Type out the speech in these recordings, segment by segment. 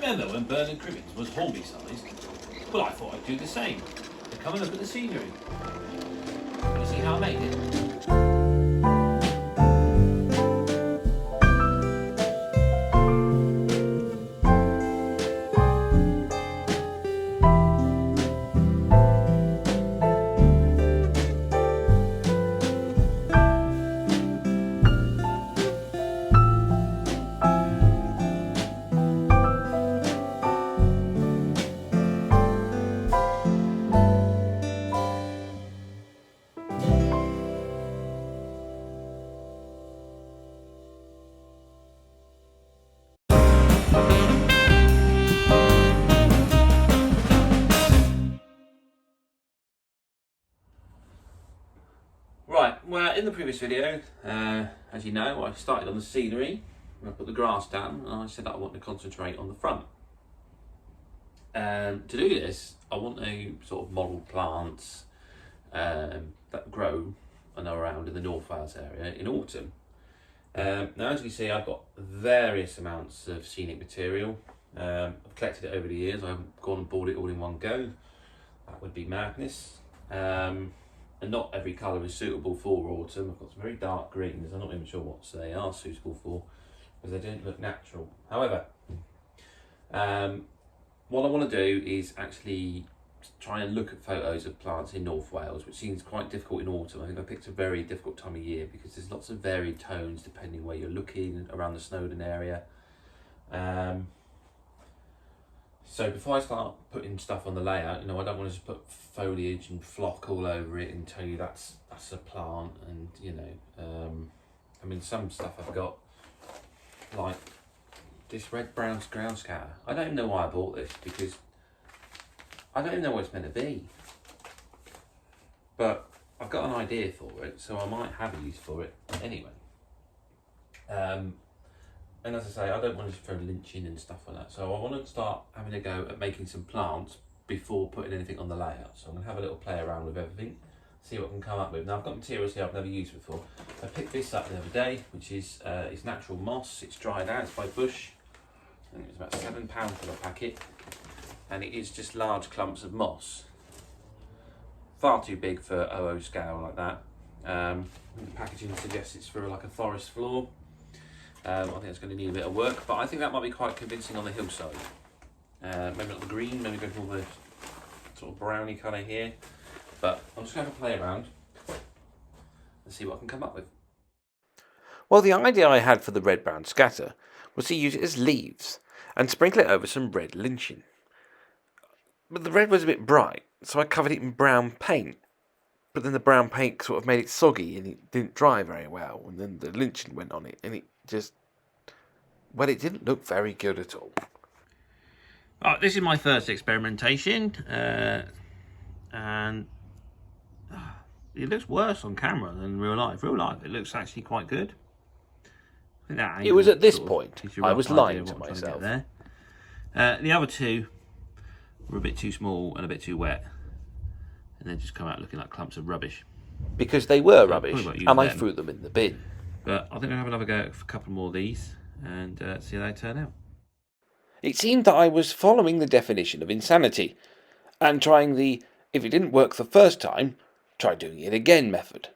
remember when Bernard Cribbins was Hornby sized? Well, I thought I'd do the same. So come and look at the scenery. Can you see how I made it? Right, well, in the previous video, as you know, I started on the scenery, and I put the grass down, and I said that I want to concentrate on the front. To do this, I want to sort of model plants that grow and are around in the North Wales area in autumn. Now, as you see, I've got various amounts of scenic material. I've collected it over the years. I haven't gone and bought it all in one go. That would be madness. And not every colour is suitable for autumn. I've got some very dark greens. I'm not even sure what they are suitable for because they don't look natural. However, what I want to do is actually try and look at photos of plants in North Wales, which seems quite difficult in autumn. I think I picked a very difficult time of year because there's lots of varied tones depending where you're looking around the Snowdon area. So before I start putting stuff on the layout, you know, I don't want to just put foliage and flock all over it and tell you that's a plant. And you know, I mean, some stuff I've got, like this red-brown ground scatter. I don't even know why I bought this because I don't even know what it's meant to be. But I've got an idea for it, so I might have a use for it anyway. And as I say, I don't want to just throw lynching and stuff like that. So I want to start having a go at making some plants before putting anything on the layout. So I'm going to have a little play around with everything, see what I can come up with. Now I've got materials here I've never used before. I picked this up the other day, which is it's natural moss. It's dried out, it's by Bush. I think it's about £7 for the packet. And it is just large clumps of moss. Far too big for OO scale like that. The packaging suggests it's for like a forest floor. I think it's going to need a bit of work, but I think that might be quite convincing on the hillside. Maybe not the green, maybe go for the sort of browny colour here. But I'm just going to play around and see what I can come up with. Well, the idea I had for the red-brown scatter was to use it as leaves and sprinkle it over some red lichen. But the red was a bit bright, so I covered it in brown paint. But then the brown paint sort of made it soggy and it didn't dry very well. And then the lichen went on it and it just, well, it didn't look very good at all. Right, this is my first experimentation. And it looks worse on camera than real life. Real life, it looks actually quite good. I think that it was at this point I was lying to myself. The other two were a bit too small and a bit too wet. And then just come out looking like clumps of rubbish. Because they were rubbish, and I threw them in the bin. But I think I'll have another go at a couple more of these and see how they turn out. It seemed that I was following the definition of insanity and trying the, if it didn't work the first time, try doing it again method.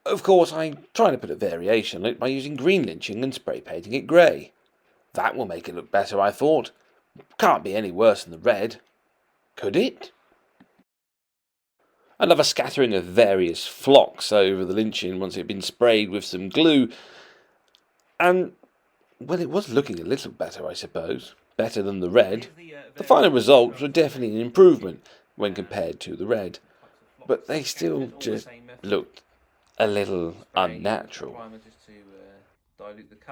Of course, I tried to put a variation on it by using green lynching and spray painting it grey. That will make it look better, I thought. Can't be any worse than the red. Could it? Another scattering of various flocks over the lynching once it had been sprayed with some glue. And, well, it was looking a little better, I suppose. Better than the red. The final results were definitely an improvement when compared to the red. But they still just looked a little unnatural.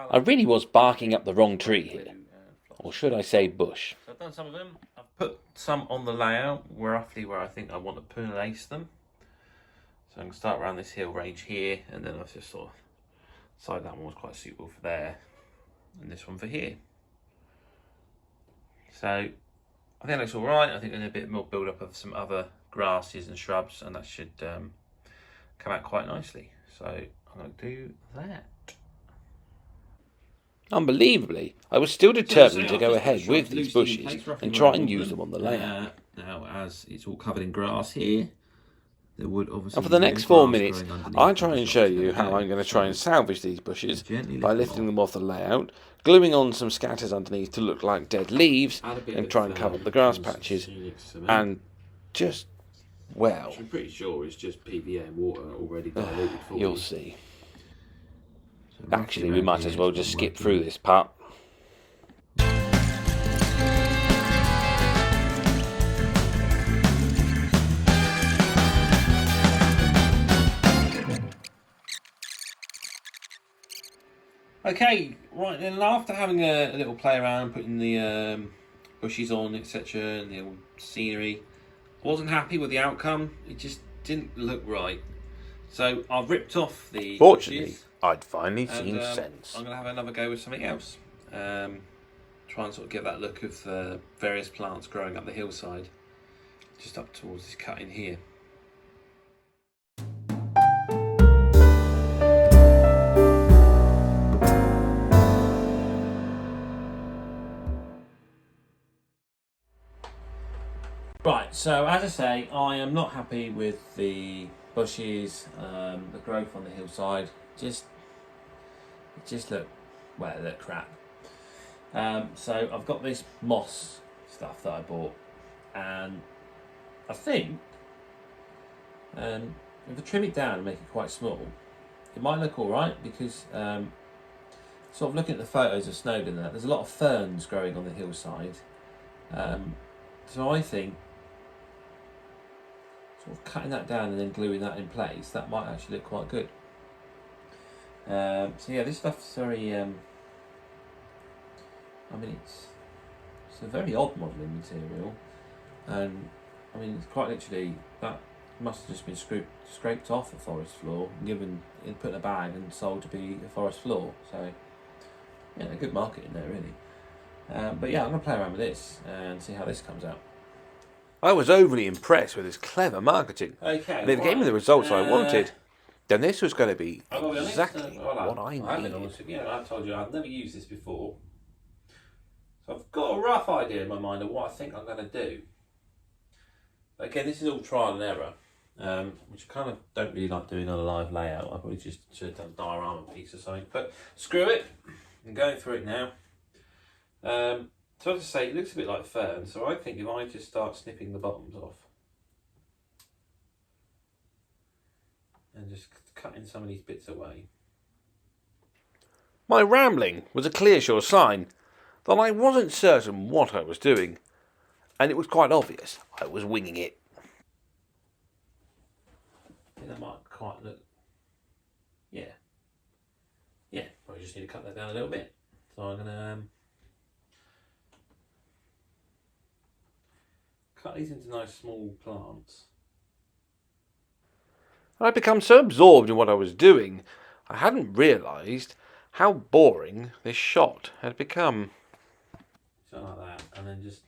I really was barking up the wrong tree here. Or should I say bush. So I've done some of them. I've put some on the layout roughly where I think I want to place them. So I'm going to start around this hill range here, and then I've just sort of decided that one was quite suitable for there, and this one for here. So I think that looks alright. I think there's a bit more build up of some other grasses and shrubs, and that should come out quite nicely. So I'm going to do that. Unbelievably, I was still determined to go ahead with these bushes and try and use them on the layout. Now, as it's all covered in grass here, there would obviously And for the be next 4 grass minutes, growing underneath I'll where try the and shot's show you gonna how go. I'm going to try and salvage these bushes Gently by lift lifting them off the layout, gluing on some scatters underneath to look like dead leaves, Add a bit and of, try and cover up the grass some patches, scenic cement, and just, well, which I'm pretty sure is just PVA and water already diluted for you'll you. see. So roughly Actually, we around might here as well is just what I'm skip working through with. this part. Okay, right then. After having a little play around, putting the bushes on, etc., and the old scenery, I wasn't happy with the outcome. It just didn't look right. So I've ripped off the Fortunately, bushes, I'd finally and seen sense. I'm going to have another go with something else. Try and sort of get that look of various plants growing up the hillside, just up towards this cut in here. Right, so as I say, I am not happy with the bushes, the growth on the hillside. It just look, well, it looked crap. So I've got this moss stuff that I bought, and I think if I trim it down and make it quite small, it might look all right, because sort of looking at the photos of Snowdon, there's a lot of ferns growing on the hillside. So I think sort of cutting that down and then gluing that in place, that might actually look quite good. So yeah, this stuff's very, I mean, it's a very odd modelling material, and I mean, it's quite literally, that must have just been scraped off a forest floor, given, put in a bag and sold to be a forest floor. So yeah, a good market in there really. But yeah, I'm going to play around with this and see how this comes out. I was overly impressed with his clever marketing. Okay, And if it gave me the results I wanted, then this was going to be exactly what I needed. I told you I've never used this before, so I've got a rough idea in my mind of what I think I'm going to do. But again, this is all trial and error, which I kind of don't really like doing on a live layout. I probably just should have done a diorama piece or something. But screw it, I'm going through it now. So as I say, it looks a bit like fern, so I think if I just start snipping the bottoms off and just cutting some of these bits away. My rambling was a clear sure sign that I wasn't certain what I was doing, and it was quite obvious I was winging it. I think that might quite look, yeah, probably just need to cut that down a little bit. So I'm going to cut these into nice small plants. I'd become so absorbed in what I was doing, I hadn't realised how boring this shot had become. Something like that, and then just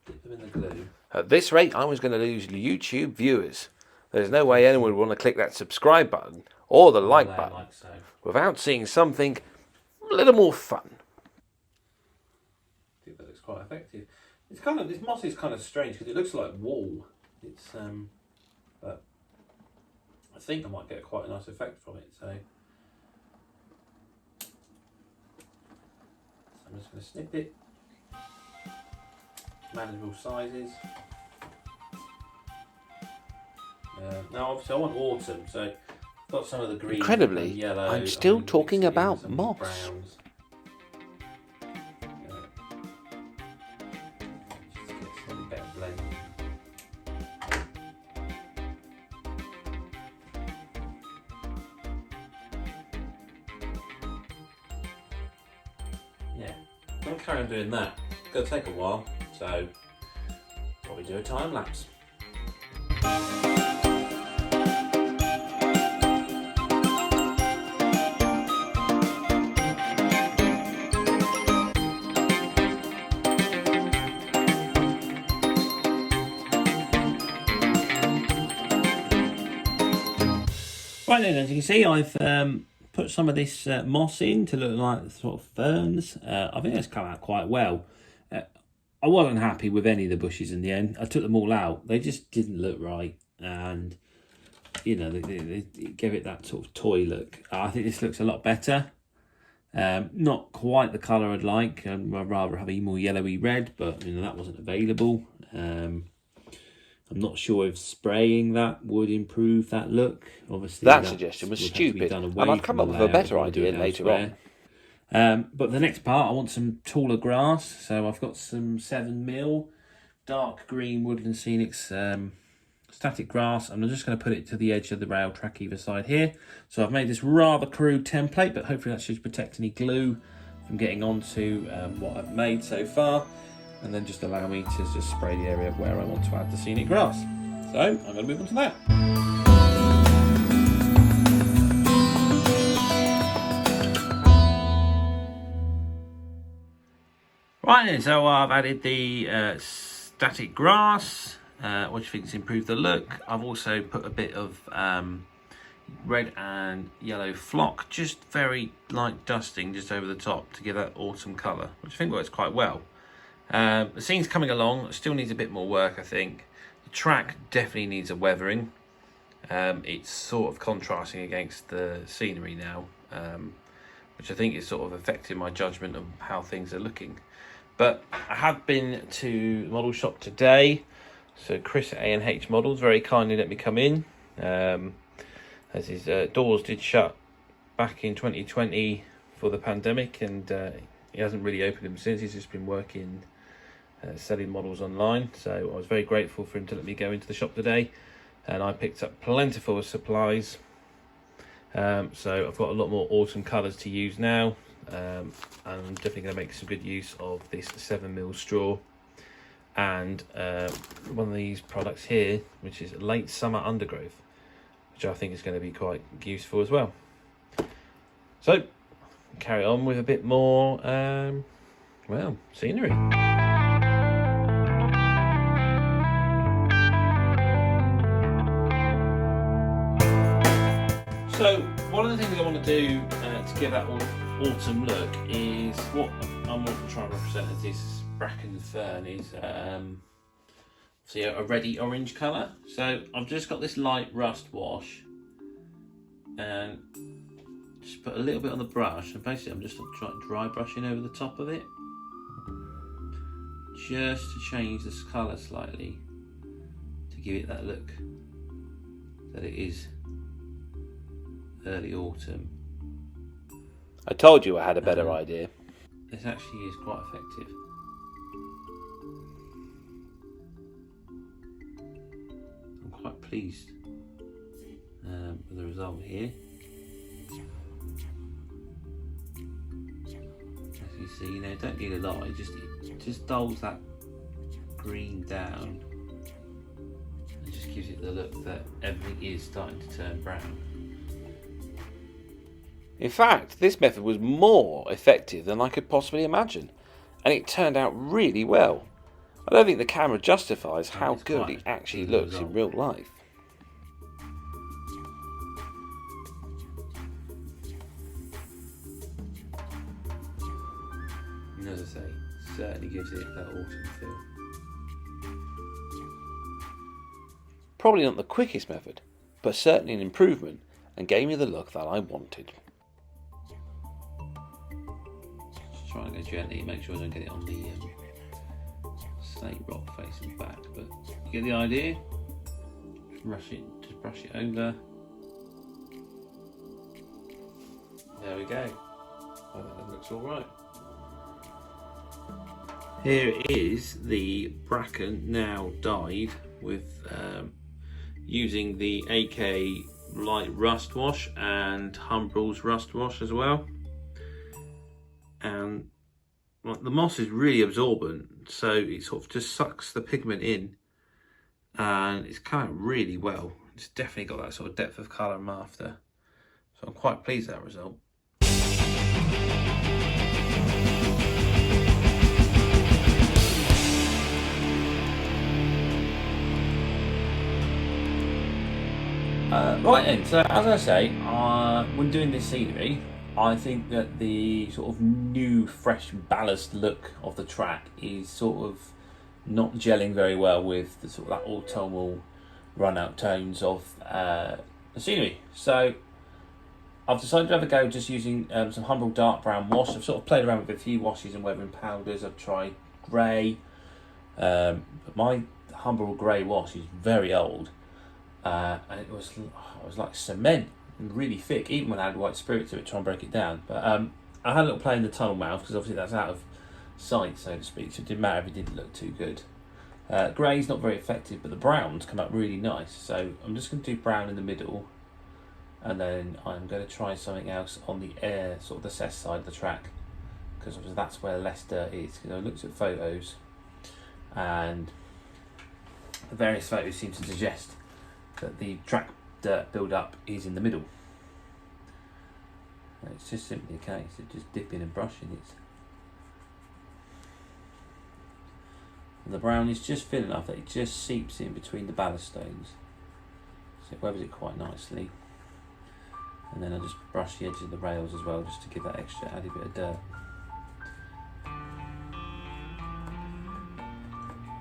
dip them in the glue. At this rate, I was going to lose YouTube viewers. There's no way anyone would want to click that subscribe button or the like button Like so. without seeing something a little more fun. I think that looks quite effective. It's kind of, this moss is kind of strange because it looks like wool. It's but I think I might get quite a nice effect from it. So I'm just going to snip it. Manageable sizes. Now obviously I want autumn, so I've got some of the green. Incredibly, and yellow. I'm still talking mixing it in about with some moss. browns. Just to get a slightly better blend. Yeah, I'm going to carry on doing that. It's going to take a while, so probably do a time lapse. Right then, as you can see, I've put some of this moss in to look like sort of ferns. I think that's come out quite well. I wasn't happy with any of the bushes in the end. I took them all out. They just didn't look right. And, you know, they gave it that sort of toy look. I think this looks a lot better. Not quite the colour I'd like. I'd rather have a more yellowy red, but, you know, that wasn't available. I'm not sure if spraying that would improve that look. Obviously, that suggestion was stupid, and I've come up with a better idea later on. But the next part, I want some taller grass. So I've got some 7mm dark green woodland scenics static grass, and I'm just going to put it to the edge of the rail track either side here. So I've made this rather crude template, but hopefully that should protect any glue from getting onto what I've made so far, and then just allow me to just spray the area where I want to add the scenic grass. So I'm going to move on to that. Right then, so I've added the static grass, which I think has improved the look. I've also put a bit of red and yellow flock, just very light dusting just over the top to give that autumn colour, which I think works quite well. The scene's coming along, still needs a bit more work, I think. The track definitely needs a weathering. It's sort of contrasting against the scenery now, which I think is sort of affecting my judgment of how things are looking. But I have been to the model shop today, so Chris at A&H Models very kindly let me come in, as his doors did shut back in 2020 for the pandemic, and he hasn't really opened them since. He's just been working selling models online, so I was very grateful for him to let me go into the shop today, and I picked up plentiful of supplies. So I've got a lot more autumn colours to use now, and I'm definitely going to make some good use of this 7mm straw and one of these products here, which is late summer undergrowth, which I think is going to be quite useful as well. So carry on with a bit more well, scenery. So one of the things I want to do to give that autumn look is what I'm trying to represent as this bracken fern is see a reddy orange colour. So I've just got this light rust wash and just put a little bit on the brush, and basically I'm just dry brushing over the top of it just to change this colour slightly to give it that look that it is early autumn. I told you I had a better idea. This actually is quite effective. I'm quite pleased with the result here. As you see, you know, don't need a lot. It just dulls that green down and just gives it the look that everything is starting to turn brown. In fact, this method was more effective than I could possibly imagine, and it turned out really well. I don't think the camera justifies how good it actually looks in real life. And as I say, certainly gives it that autumn feel. Probably not the quickest method, but certainly an improvement, and gave me the look that I wanted. Try and go gently, make sure I don't get it on the slate rock facing back, but you get the idea. Just brush it over. There we go. Well, that looks all right. Here is the bracken now dyed with using the AK light rust wash and Umbral's rust wash as well. And the moss is really absorbent, so it sort of just sucks the pigment in, and it's come out really well. It's definitely got that sort of depth of colour I'm after, so I'm quite pleased with that result. Right then, so as I say, when doing this scenery, I think that the sort of new, fresh ballast look of the track is sort of not gelling very well with the sort of that autumnal run-out tones of the scenery. So I've decided to have a go just using some Umbral dark brown wash. I've sort of played around with a few washes and weathering powders. I've tried grey, but my Umbral grey wash is very old, and it was like cement and really thick, even when I had white spirit to it, trying to break it down. But I had a little play in the tunnel mouth because obviously that's out of sight, so to speak, so it didn't matter if it didn't look too good. Grey's not very effective, but the browns come out really nice. So I'm just going to do brown in the middle, and then I'm going to try something else on the air, sort of the cess side of the track, because obviously that's where less dirt is. Because I looked at photos, and the various photos seem to suggest that the track dirt build-up is in the middle. It's just simply a case of just dipping and brushing it. And the brown is just thin enough that it just seeps in between the ballast stones, so it weathers it quite nicely. And then I just brush the edges of the rails as well, just to give that extra added bit of dirt.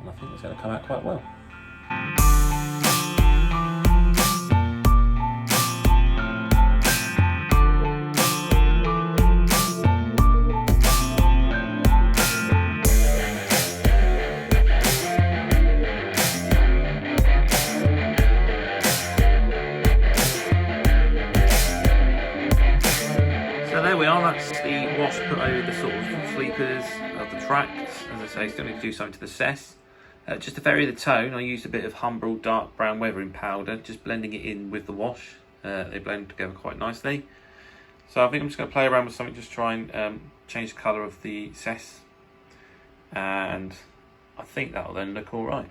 And I think it's going to come out quite well. That's the wash put over the sort of sleepers of the tracks. As I say, still need to do something to the cess. Just to vary the tone, I used a bit of Umbral dark brown weathering powder, just blending it in with the wash. They blend together quite nicely. So I think I'm just going to play around with something, just try and change the colour of the cess. And I think that'll then look alright.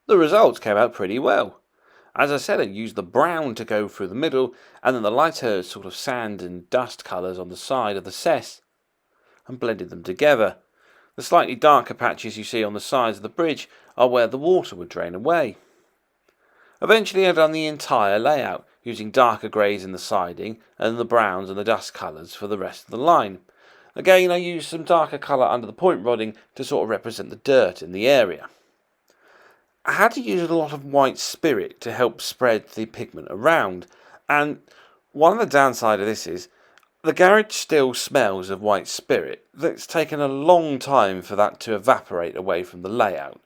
The results came out pretty well. As I said, I used the brown to go through the middle, and then the lighter sort of sand and dust colours on the side of the cess, and blended them together. The slightly darker patches you see on the sides of the bridge are where the water would drain away. Eventually I've done the entire layout, using darker greys in the siding, and the browns and the dust colours for the rest of the line. Again, I used some darker colour under the point rodding to sort of represent the dirt in the area. I had to use a lot of white spirit to help spread the pigment around, and one of the downside of this is the garage still smells of white spirit. It's taken a long time for that to evaporate away from the layout.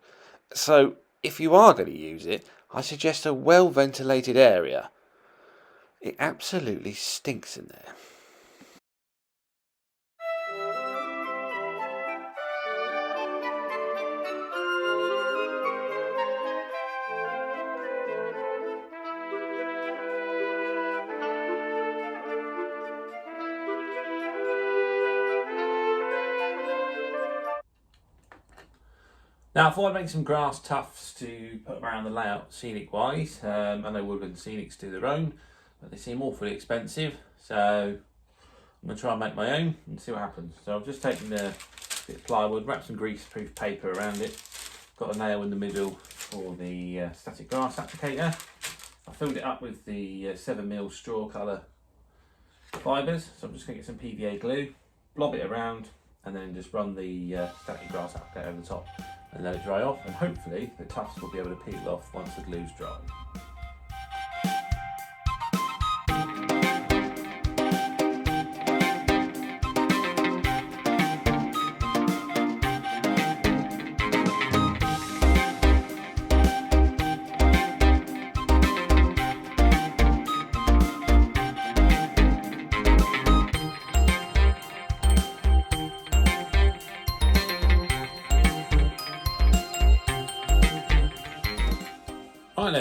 So if you are going to use it, I suggest a well ventilated area. It absolutely stinks in there. Now I thought I'd make some grass tufts to put around the layout scenic wise. I know Woodland Scenics do their own, but they seem awfully expensive, so I'm going to try and make my own and see what happens. So I've just taken a bit of plywood, wrapped some greaseproof paper around it, got a nail in the middle for the static grass applicator. I filled it up with the 7mm straw colour fibres, so I'm just going to get some PVA glue, blob it around, and then just run the static grass applicator over the top and let it dry off, and hopefully the tufts will be able to peel off once the glue's dry.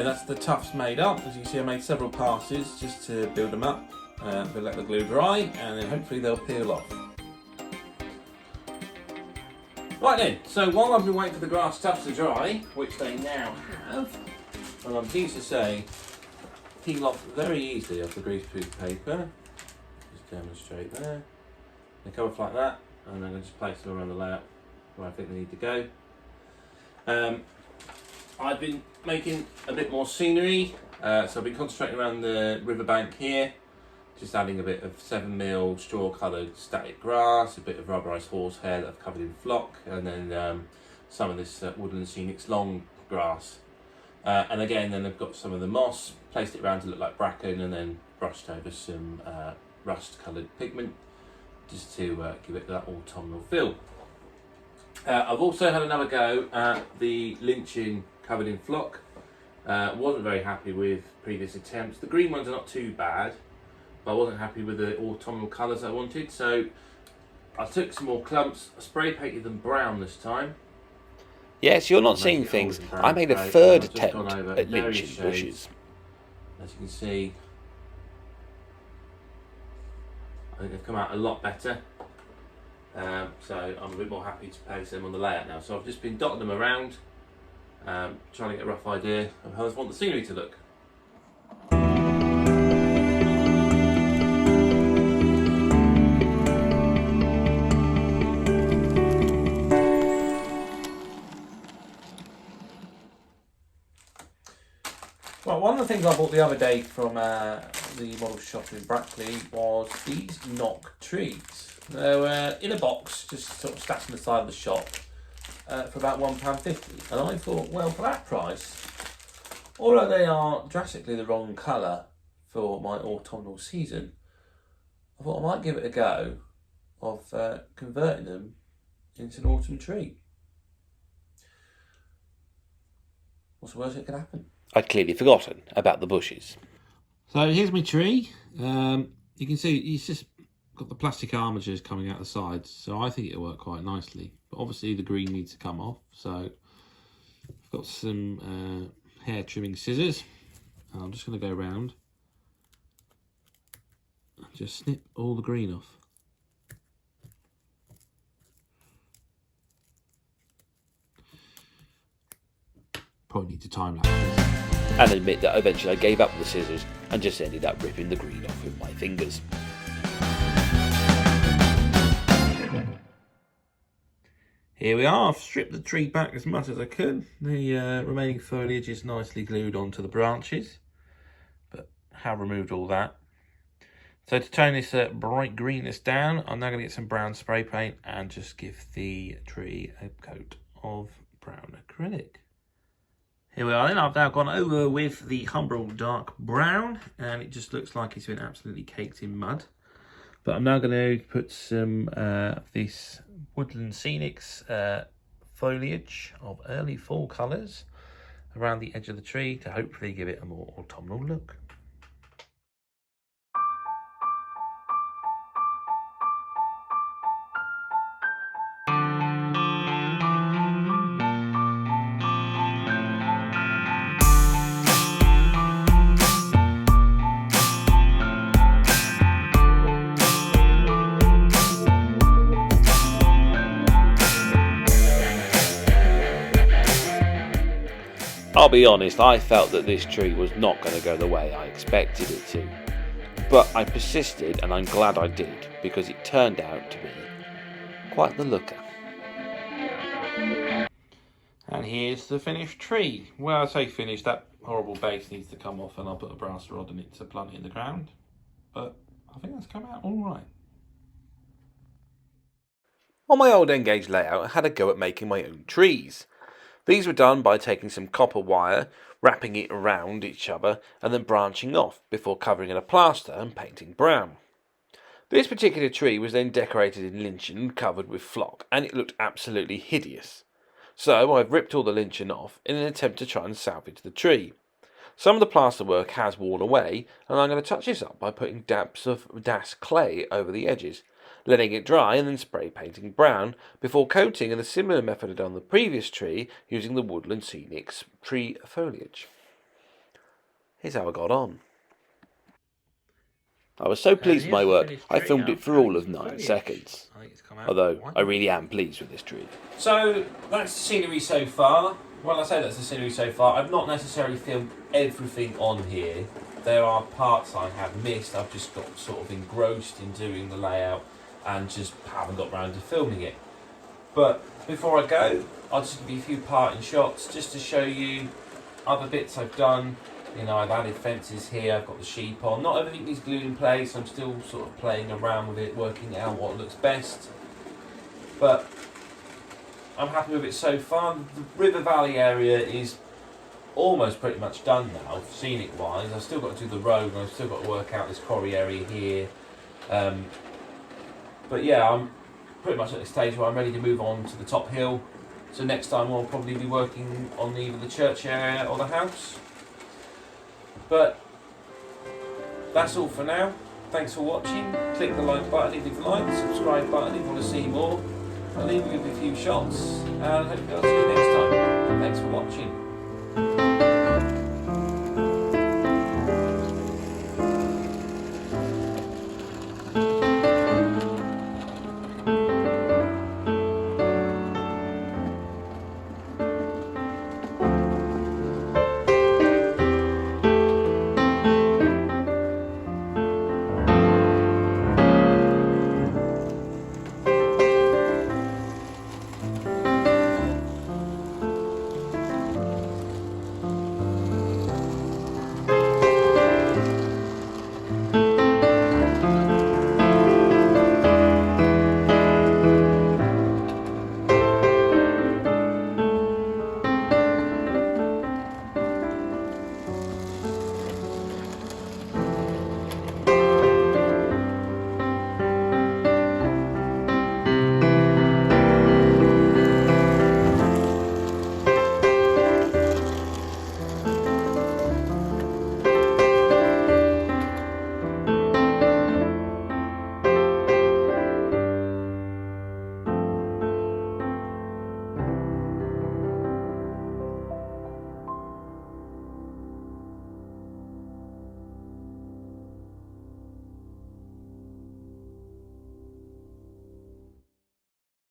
go, that's the tufts made up. As you can see, I made several passes just to build them up. We'll let the glue dry and then hopefully they'll peel off. Right then, so while I've been waiting for the grass tufts to dry, which they now have, and I'm pleased to say, peel off very easily off the greaseproof paper. Just demonstrate there. They come off like that, and then I just place them around the layout where I think they need to go. I've been making a bit more scenery, so I've been concentrating around the riverbank here, just adding a bit of 7mm straw coloured static grass, a bit of rubberised horsehair that I've covered in flock, and then some of this woodland scenics long grass. And again, then I've got some of the moss, placed it around to look like bracken, and then brushed over some rust coloured pigment, just to give it that autumnal feel. I've also had another go at the Lichen covered in flock. Wasn't very happy with previous attempts. The green ones are not too bad, but I wasn't happy with the autumnal colours I wanted, so I took some more clumps, spray painted them brown this time. Yes, you're not seeing things. I made a third attempt at Lichen bushes. As you can see, I think they've come out a lot better. So I'm a bit more happy to place them on the layout now. So I've just been dotting them around, trying to get a rough idea of how I want the scenery to look. Well, one of the things I bought the other day from the model shop in Brackley was these knock trees. They were in a box, just sort of stashed on the side of the shop for about £1.50. And I thought, well, for that price, although they are drastically the wrong colour for my autumnal season, I thought I might give it a go of converting them into an autumn tree. What's the worst that could happen? I'd clearly forgotten about the bushes. So here's my tree. You can see it's just got the plastic armatures coming out the sides, so I think it'll work quite nicely. But obviously the green needs to come off, so I've got some hair trimming scissors. I'm just going to go around and just snip all the green off. Probably need to time lapse this. And admit that eventually I gave up the scissors and just ended up ripping the green off with my fingers. Here we are. I've stripped the tree back as much as I could. The remaining foliage is nicely glued onto the branches, but have removed all that. So to tone this bright greenness down, I'm now going to get some brown spray paint and just give the tree a coat of brown acrylic. Here we are then. I've now gone over with the umbral dark brown, and it just looks like it's been absolutely caked in mud. But I'm now going to put some of this woodland scenics foliage of early fall colours around the edge of the tree to hopefully give it a more autumnal look. I'll be honest, I felt that this tree was not going to go the way I expected it to. But I persisted, and I'm glad I did, because it turned out to be quite the looker. And here's the finished tree. Well, I say finished, that horrible base needs to come off and I'll put a brass rod in it to plant it in the ground. But I think that's come out all right. On my old Engage layout, I had a go at making my own trees. These were done by taking some copper wire, wrapping it around each other, and then branching off before covering in a plaster and painting brown. This particular tree was then decorated in lichen and covered with flock, and it looked absolutely hideous. So I've ripped all the lichen off in an attempt to try and salvage the tree. Some of the plaster work has worn away, and I'm going to touch this up by putting dabs of Das clay over the edges, letting it dry and then spray painting brown before coating in a similar method I done on the previous tree using the Woodland Scenics tree foliage. here's how I got on. I was so pleased with my work, I filmed it for all of 9 seconds. Although, I really am pleased with this tree. So, that's the scenery so far. When I say that's the scenery so far, I've not necessarily filmed everything on here. There are parts I have missed. I've just got sort of engrossed in doing the layout and just haven't got round to filming it. But before I go, I'll just give you a few parting shots just to show you other bits I've done. You know, I've added fences here, I've got the sheep on. Not everything is glued in place, I'm still sort of playing around with it, working out what looks best. But I'm happy with it so far. The River Valley area is almost pretty much done now, scenic wise. I've still got to do the road and I've still got to work out this quarry area here. But yeah, I'm pretty much at the stage where I'm ready to move on to the top hill. So next time I'll probably be working on either the church area or the house. But that's all for now. Thanks for watching. Click the like button if you like, subscribe button if you want to see more. I'll leave you with a few shots and hopefully I'll see you next time. Thanks for watching.